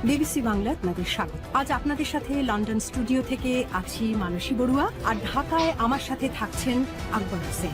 BBC Bangla আপনাদের স্বাগত। আজ আপনাদের সাথে লন্ডন স্টুডিও থেকে আছি মানসী বড়ুয়া, আর ঢাকায় আমার সাথে থাকছেন আকবর হোসেন।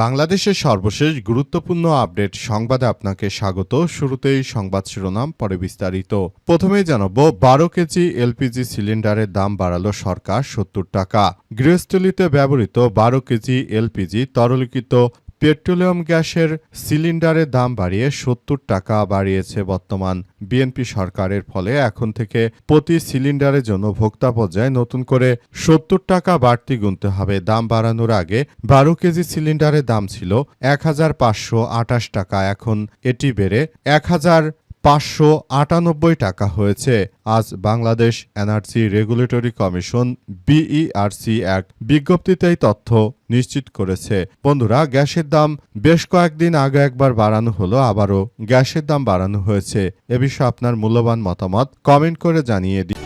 বাংলাদেশের সর্বশেষ গুরুত্বপূর্ণ আপডেট সংবাদে আপনাকে স্বাগত। শুরুতেই সংবাদ শিরোনাম, পরে বিস্তারিত। প্রথমেই জানাবো, 12 কেজি এলপিজি সিলিন্ডারের দাম বাড়ালো সরকার 70 টাকা। গৃহস্থলিতে ব্যবহৃত 12 কেজি এলপিজি তরলীকৃত পেট্রোলিয়াম গ্যাসের সিলিন্ডারের দাম বাড়িয়ে 70 টাকা বাড়িয়েছে বর্তমান বিএনপি সরকারের। ফলে এখন থেকে প্রতি সিলিন্ডারের জন্য ভোক্তা পর্যায়ে নতুন করে 70 টাকা বাড়তি গুনতে হবে। দাম বাড়ানোর আগে 12 কেজি সিলিন্ডারের দাম ছিল 1528 টাকা, এখন এটি বেড়ে 1598 টাকা হয়েছে। আজ Bangladesh energy regulatory commission BERC এক বিজ্ঞপ্তিতে এই তথ্য নিশ্চিত করেছে। বন্ধুরা, গ্যাসের দাম বেশ কয়েকদিন আগে একবার বাড়ানো হলো, আবারও গ্যাসের দাম বাড়ানো হয়েছে। এ বিষয়ে আপনার মূল্যবান মতামত কমেন্ট করে জানিয়ে দিন।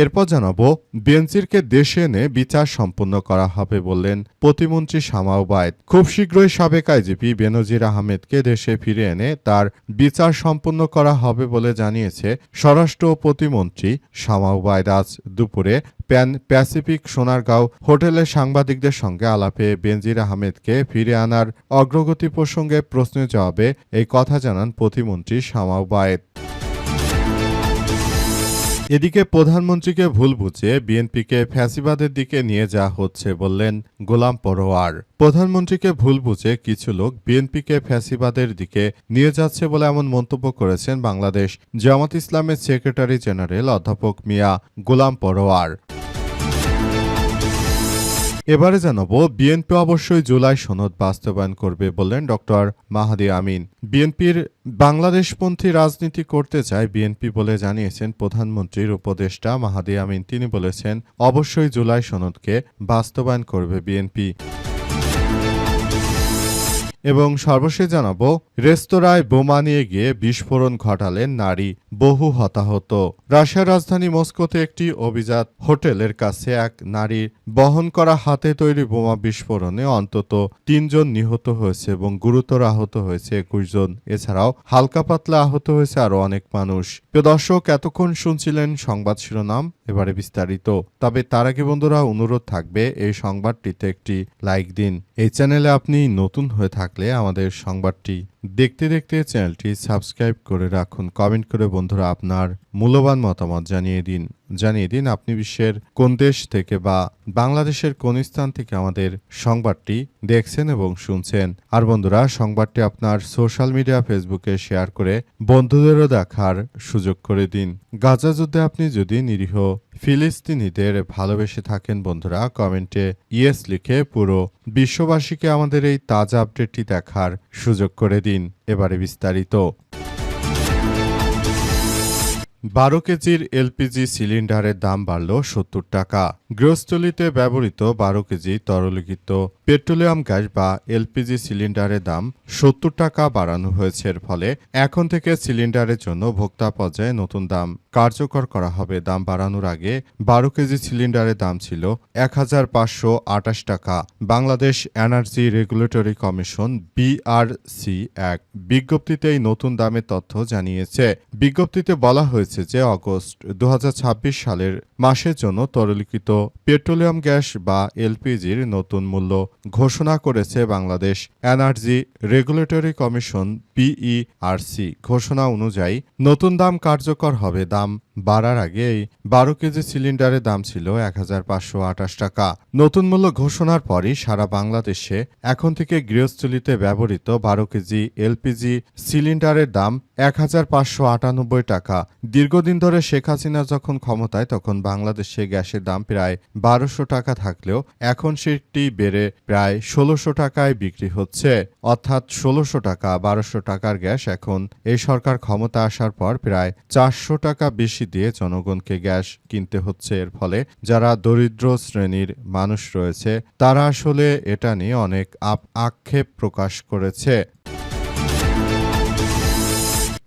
এরপর জানাবো, বেনজিরকে দেশে এনে বিচার সম্পন্ন করা হবে বললেন প্রতিমন্ত্রী শামা ওবায়দ। খুব শীঘ্রই সাবেক আইজিপি বেনজির আহমেদকে দেশে ফিরে এনে তার বিচার সম্পন্ন করা হবে বলে জানিয়েছে স্বরাষ্ট্র প্রতিমন্ত্রী শামা ওবায়দ। আজ দুপুরে প্যান প্যাসিফিক সোনারগাঁও হোটেলে সাংবাদিকদের সঙ্গে আলাপে বেনজির আহমেদকে ফিরে আনার অগ্রগতি প্রসঙ্গে প্রশ্নের জবাবে এই কথা জানান প্রতিমন্ত্রী শামা ওবায়দ। এদিকে প্রধানমন্ত্রীকে ভুল বুঝে বিএনপিকে ফ্যাসিবাদের দিকে নিয়ে যাওয়া হচ্ছে বললেন গোলাম পরোয়ার। প্রধানমন্ত্রীকে ভুল বুঝে কিছু লোক বিএনপিকে ফ্যাসিবাদের দিকে নিয়ে যাচ্ছে বলে এমন মন্তব্য করেছেন বাংলাদেশ জামাত ইসলামের সেক্রেটারি জেনারেল অধ্যাপক মিয়া গোলাম পরোয়ার। এবারে জানাবো, বিএনপি অবশ্যই জুলাই সনদ বাস্তবায়ন করবে বললেন ডক্টর মাহাদি আমিন। বিএনপির বাংলাদেশপন্থী রাজনীতি করতে চায় বিএনপি বলে জানিয়েছেন প্রধানমন্ত্রীর উপদেষ্টা মাহাদি আমিন। তিনি বলেছেন, অবশ্যই জুলাই সনদকে বাস্তবায়ন করবে বিএনপি। এবং সর্বশেষ জানাবো, রেস্তোরাঁয় বোমা নিয়ে গিয়ে বিস্ফোরণ ঘটালেন নারী, বহু হতাহত। রাশিয়ার রাজধানী মস্কোতে একটি অভিজাত হোটেলের কাছে এক নারীর বহন করা হাতে তৈরি বোমা বিস্ফোরণে অন্তত 3 জন নিহত হয়েছে এবং গুরুতর আহত হয়েছে 21 জন। এছাড়াও হালকা পাতলা আহত হয়েছে আরো অনেক মানুষ। প্রিয় দর্শক, এতক্ষণ শুনছিলেন সংবাদ শিরোনাম, এবারে বিস্তারিত। তবে তার আগে বন্ধুরা, অনুরোধ থাকবে এই সংবাদটিতে একটি লাইক দিন। এই চ্যানেলে আপনি নতুন হয়ে থাকলে আমাদের সংবাদটি দেখতে দেখতে চ্যানেলটি সাবস্ক্রাইব করে রাখুন। কমেন্ট করে বন্ধুরা আপনার মূল্যবান মতামত জানিয়ে দিন আপনি বিশ্বের কোন দেশ থেকে বা বাংলাদেশের কোন স্থান থেকে আমাদের সংবাদটি দেখছেন এবং শুনছেন। আর বন্ধুরা, সংবাদটি আপনার সোশ্যাল মিডিয়া ফেসবুকে শেয়ার করে বন্ধুদেরও দেখার সুযোগ করে দিন। গাজা যুদ্ধে আপনি যদি নিরীহ ফিলিস্তিনিদের ভালোবেসে থাকেন বন্ধুরা, কমেন্টে ইয়েস লিখে পুরো বিশ্ববাসীকে আমাদের এই তাজা আপডেটটি দেখার সুযোগ করে দিন। এবারে বিস্তারিত। 12 কেজির এলপিজি সিলিন্ডারের দাম বাড়ল 70 টাকা। গৃহস্থলিতে ব্যবহৃত 12 কেজি তরলীকৃত পেট্রোলিয়াম গ্যাস বা এলপিজি সিলিন্ডারের দাম 70 টাকা বাড়ানো হয়েছে। এর ফলে এখন থেকে সিলিন্ডারের জন্য ভোক্তা পর্যায়ে নতুন দাম কার্যকর করা হবে। দাম বাড়ানোর আগে 12 কেজি সিলিন্ডারের দাম ছিল 1528 টাকা। Bangladesh energy regulatory commission BERC এক বিজ্ঞপ্তিতে এই নতুন দামের তথ্য জানিয়েছে। বিজ্ঞপ্তিতে বলা হয়েছে যে আগস্ট 2026 সালের মাসের জন্য তরলীকৃত পেট্রোলিয়াম গ্যাস বা এলপিজির নতুন মূল্য ঘোষণা করেছে Bangladesh energy regulatory commission BERC. ঘোষণা অনুযায়ী নতুন দাম কার্যকর হবে। দাম বাড়ার আগে 12 কেজি সিলিন্ডারের দাম ছিল 1528 টাকা। নতুন মূল্য ঘোষণার পরই সারা বাংলাদেশে এখন থেকে গৃহস্থলিতে ব্যবহৃত 12 কেজি এলপিজি সিলিন্ডারের দাম 1598 টাকা। দীর্ঘদিন ধরে শেখ হাসিনা যখন ক্ষমতায় তখন বাংলাদেশে গ্যাসের দাম প্রায় 1200 টাকা থাকলেও এখন সেটি বেড়ে প্রায় 1600 টাকায় বিক্রি হচ্ছে। অর্থাৎ 1600 টাকা 1200 টাকার গ্যাস এখন এই সরকার ক্ষমতা আসার পর প্রায় 400 টাকা বেশি দিয়ে জনগণকে গ্যাস কিনতে হচ্ছে। এর ফলে যারা দরিদ্র শ্রেণীর মানুষ রয়েছে তারা আসলে এটা নিয়ে অনেক আক্ষেপ প্রকাশ করেছে।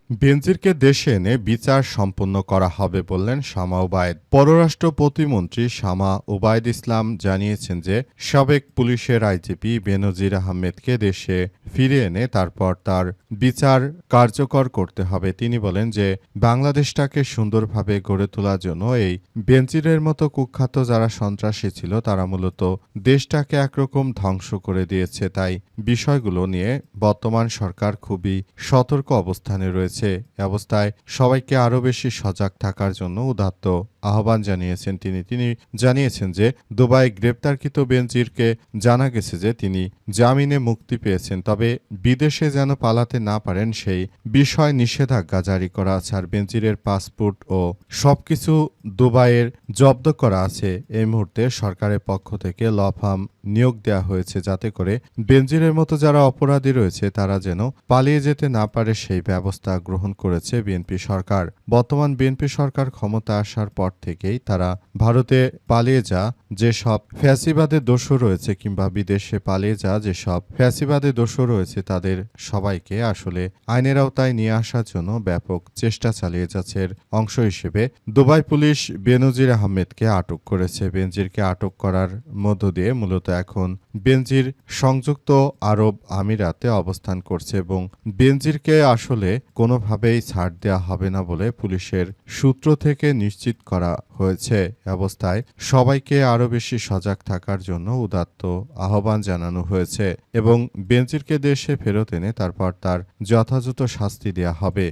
বেনজিরকে দেশে এনে বিচার সম্পন্ন করা হবে বললেন শামা ওবায়দ। পররাষ্ট্র প্রতিমন্ত্রী শামা ওবায়দ ইসলাম জানিয়েছেন যে সাবেক পুলিশের আইজিপি বেনজির আহমেদকে দেশে ফিরে এনে তারপর তার বিচার কার্যকর করতে হবে। তিনি বলেন যে বাংলাদেশটাকে সুন্দরভাবে গড়ে তোলার জন্য এই বেনজিরের মতো কুখ্যাত যারা সন্ত্রাসী ছিল তারা মূলত দেশটাকে একরকম ধ্বংস করে দিয়েছে। তাই বিষয়গুলো নিয়ে বর্তমান সরকার খুবই সতর্ক অবস্থানে রয়েছে। এ অবস্থায় সবাইকে আরও বেশি সজাগ থাকার জন্য উদাত্ত আহ্বান জানিয়েছেন তিনি জানিয়েছেন যে দুবাই গ্রেপ্তারকৃত বেনজিরকে জানা গেছে যে তিনি জামিনে মুক্তি পেয়েছেন, তবে বিদেশে যেন পালাতে না পারেন সেই বিষয় নিষেধাজ্ঞা জারি করা আছে। আর বেনজিরের পাসপোর্ট ও সবকিছু দুবাইয়ের জব্দ করা আছে। এই মুহূর্তে সরকারের পক্ষ থেকে ল ফার্ম নিয়োগ দেওয়া হয়েছে যাতে করে বেনজিরের মতো যারা অপরাধী রয়েছে তারা যেন পালিয়ে যেতে না পারে সেই ব্যবস্থা গ্রহণ করেছে বিএনপি সরকার। বর্তমান বিএনপি সরকার ক্ষমতা আসার পর থেকেই তারা ভারতে পালিয়ে যা যেসব ফ্যাসিবাদের দোষর রয়েছে কিংবা বিদেশে পালিয়ে যা যেসব ফ্যাসিবাদের দোষর রয়েছে তাদের সবাইকে আসলে আইনের আওতায় নিয়ে আসার জন্য ব্যাপক চেষ্টা চালিয়ে যাচ্ছে। এর অংশ হিসেবে দুবাই পুলিশ বেনজির আহমেদকে আটক করেছে। বেনজিরকে আটক করার মধ্য দিয়ে মূলত এখন বেনজির সংযুক্ত আরব আমিরাতে অবস্থান করছে এবং বেনজিরকে আসলে কোনোভাবেই ছাড় দেওয়া হবে না বলে পুলিশের সূত্র থেকে নিশ্চিত করা হয়েছে। অবস্থায় সবাইকে আরও বেশি সজাগ থাকার জন্য উদাত্ত আহ্বান জানানো হয়েছে এবং বেনজিরকে দেশে ফেরত এনে তারপর তার যথাযথ শাস্তি দেওয়া হবে।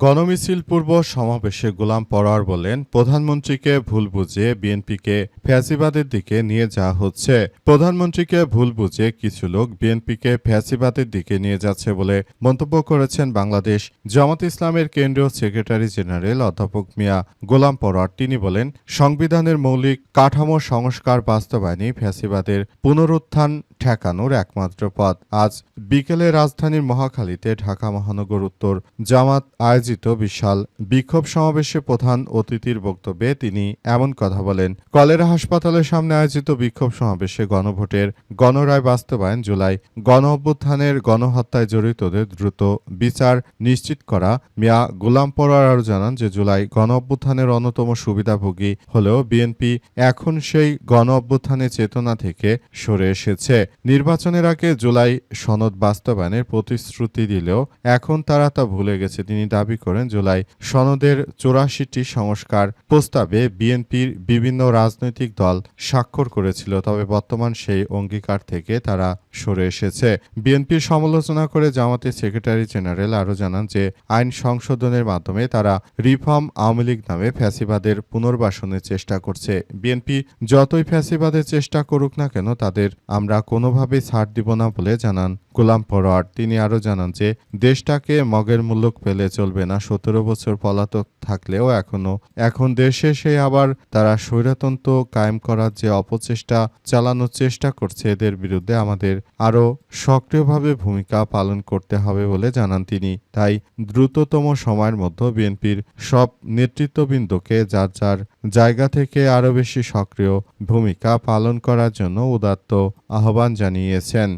গণমিছিল পূর্ব সমাবেশে গোলাম পরোয়ার বলেন, প্রধানমন্ত্রীকে ভুল বুঝিয়ে বিএনপিকে ফ্যাসিবাদের দিকে নিয়ে যাওয়া হচ্ছে। প্রধানমন্ত্রীকে ভুল বুঝিয়ে কিছু লোক বিএনপিকে ফ্যাসিবাদের দিকে নিয়ে যাচ্ছে বলে মন্তব্য করেছেন বাংলাদেশ জামাত ইসলামের কেন্দ্রীয় সেক্রেটারি জেনারেল অধ্যাপক মিয়া গোলাম পরোয়ার। তিনি বলেন, সংবিধানের মৌলিক কাঠামো সংস্কার বাস্তবায়নই ফ্যাসিবাদের পুনরুত্থান ঠেকানোর একমাত্র পথ। আজ বিকেলে রাজধানীর মহাখালীতে ঢাকা মহানগর উত্তর জামাত আয়োজিত বিশাল বিক্ষোভ সমাবেশে প্রধান অতিথির বক্তব্যে তিনি এমন কথা বলেন। কলেরা হাসপাতালের সামনে আয়োজিত বিক্ষোভ সমাবেশে গণভোটের গণরায় বাস্তবায়ন, জুলাই গণ অভ্যুত্থানের গণহত্যায় জড়িতদের দ্রুত বিচার নিশ্চিত করা। মিয়া গোলাম পরোয়ার আরও জানান যে জুলাই গণ অভ্যুত্থানের অন্যতম সুবিধাভোগী হলেও বিএনপি এখন সেই গণ অভ্যুত্থানের চেতনা থেকে সরে এসেছে। নির্বাচনের আগে জুলাই সনদ বাস্তবায়নের প্রতিশ্রুতি দিলেও এখন তারা তা ভুলে গেছে। তিনি দাবি করেন জুলাই সনদের ৮৪টি সংস্কার প্রস্তাবে বিএনপির বিভিন্ন রাজনৈতিক দল স্বাক্ষর করেছিল, তবে বর্তমান সেই অঙ্গীকার থেকে তারা সরে এসেছে। বিএনপির সমালোচনা করে জামাতের সেক্রেটারি জেনারেল আরও জানান যে আইন সংশোধনের মাধ্যমে তারা রিফর্ম আওয়ামী লীগ নামে ফ্যাসিবাদের পুনর্বাসনের চেষ্টা করছে। বিএনপি যতই ফ্যাসিবাদের চেষ্টা করুক না কেন তাদের আমরা কোনোভাবেই ছাড় দিব না বলে জানান গোলাম পরোয়ার। তিনি আরও জানান যে দেশটাকে মগের মুল্লুক পেলে চলবে না। ১৭ বছর পলাতক থাকলেও এখন দেশে সে আবার তারা স্বৈরতন্ত্র কায়েম করার যে অপচেষ্টা চালানোর চেষ্টা করছে, এদের বিরুদ্ধে আমাদের আরও সক্রিয়ভাবে ভূমিকা পালন করতে হবে বলে জানান তিনি। তাই দ্রুততম সময়ের মধ্যে বিএনপির সব নেতৃত্ববৃন্দকে যার যার জায়গা থেকে আরও বেশি সক্রিয় ভূমিকা পালন করার জন্য উদাত্ত আহ্বান জানিয়েছেন।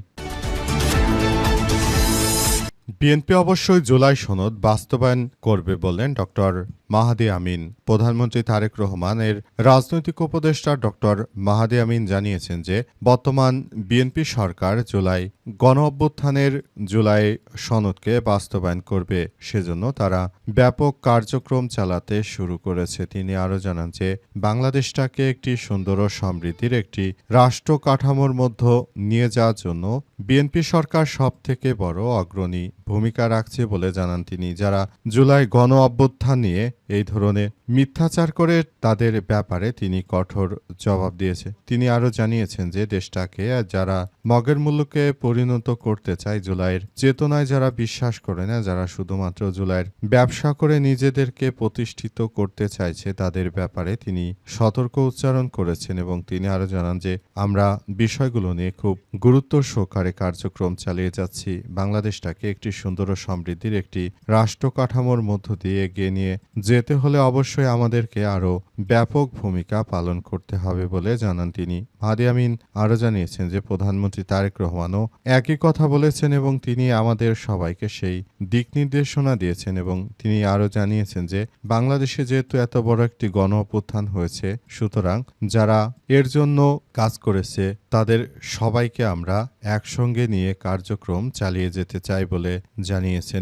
বিএনপি অবশ্যই জুলাই সনদ বাস্তবায়ন করবে বললেন ডক্টর মাহাদি আমিন। প্রধানমন্ত্রী তারেক রহমানের রাজনৈতিক উপদেষ্টা ডক্টর মাহাদি আমিন জানিয়েছেন যে বর্তমান বিএনপি সরকার জুলাই গণ অভ্যুত্থানের জুলাই সনদকে বাস্তবায়ন করবে, সেজন্য তারা ব্যাপক কার্যক্রম চালাতে শুরু করেছে। তিনি আরও জানান যে বাংলাদেশটাকে একটি সুন্দর ও সমৃদ্ধির একটি রাষ্ট্র কাঠামোর মধ্যে নিয়ে যাওয়ার জন্য বিএনপি সরকার সব থেকে বড় অগ্রণী ভূমিকা রাখছে বলে জানান তিনি। যারা জুলাই গণ অভ্যুত্থান নিয়ে এই ধরনের মিথ্যাচার করে তাদের ব্যাপারে তিনি কঠোর জবাব দিয়েছে। তিনি আরও জানিয়েছেন যে দেশটাকে যারা মগের মুল্লুকে পরিণত করতে চায়, জুলাইয়ের চেতনায় যারা বিশ্বাস করে না, যারা শুধুমাত্র জুলাইয়ের ব্যবসা করে নিজেদেরকে প্রতিষ্ঠিত করতে চাইছে, তাদের ব্যাপারে তিনি সতর্ক উচ্চারণ করেছেন এবং তিনি আরও জানান যে আমরা বিষয়গুলো নিয়ে খুব গুরুত্ব সহকারে কার্যক্রম চালিয়ে যাচ্ছি। বাংলাদেশটাকে একটি সুন্দর ও সমৃদ্ধির একটি রাষ্ট্র কাঠামোর মধ্য দিয়ে এগিয়ে নিয়ে যেতে পেতে হলে অবশ্যই আমাদেরকে আরও ব্যাপক ভূমিকা পালন করতে হবে বলে জানান তিনি। মাহদি আমিন আরও জানিয়েছেন যে প্রধানমন্ত্রী তারেক রহমানও একই কথা বলেছেন এবং তিনি আমাদের সবাইকে সেই দিক নির্দেশনা দিয়েছেন এবং তিনি আরও জানিয়েছেন যে বাংলাদেশে যেহেতু এত বড় একটি গণ অভ্যুত্থান হয়েছে, সুতরাং যারা এর জন্য কাজ করেছে তাদের সবাইকে আমরা একসঙ্গে নিয়ে কার্যক্রম চালিয়ে যেতে চাই বলে জানিয়েছেন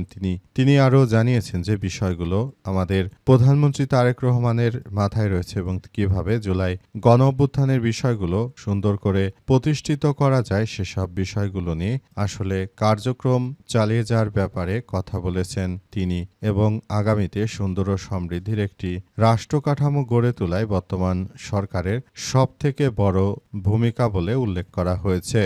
তিনি আরও জানিয়েছেন যে বিষয়গুলো আমাদের প্রধানমন্ত্রী তারেক রহমানের মাথায় রয়েছে এবং কিভাবে জুলাই গণ অভ্যুত্থানের বিষয়গুলো সুন্দর করে প্রতিষ্ঠিত করা যায় সেসব বিষয়গুলো নিয়ে আসলে কার্যক্রম চালিয়ে যাওয়ার ব্যাপারে কথা বলেছেন তিনি এবং আগামীতে সুন্দর ও সমৃদ্ধির একটি রাষ্ট্র কাঠামো গড়ে তোলায় বর্তমান সরকারের সবথেকে বড় ভূমিকা বলে উল্লেখ করা হয়েছে।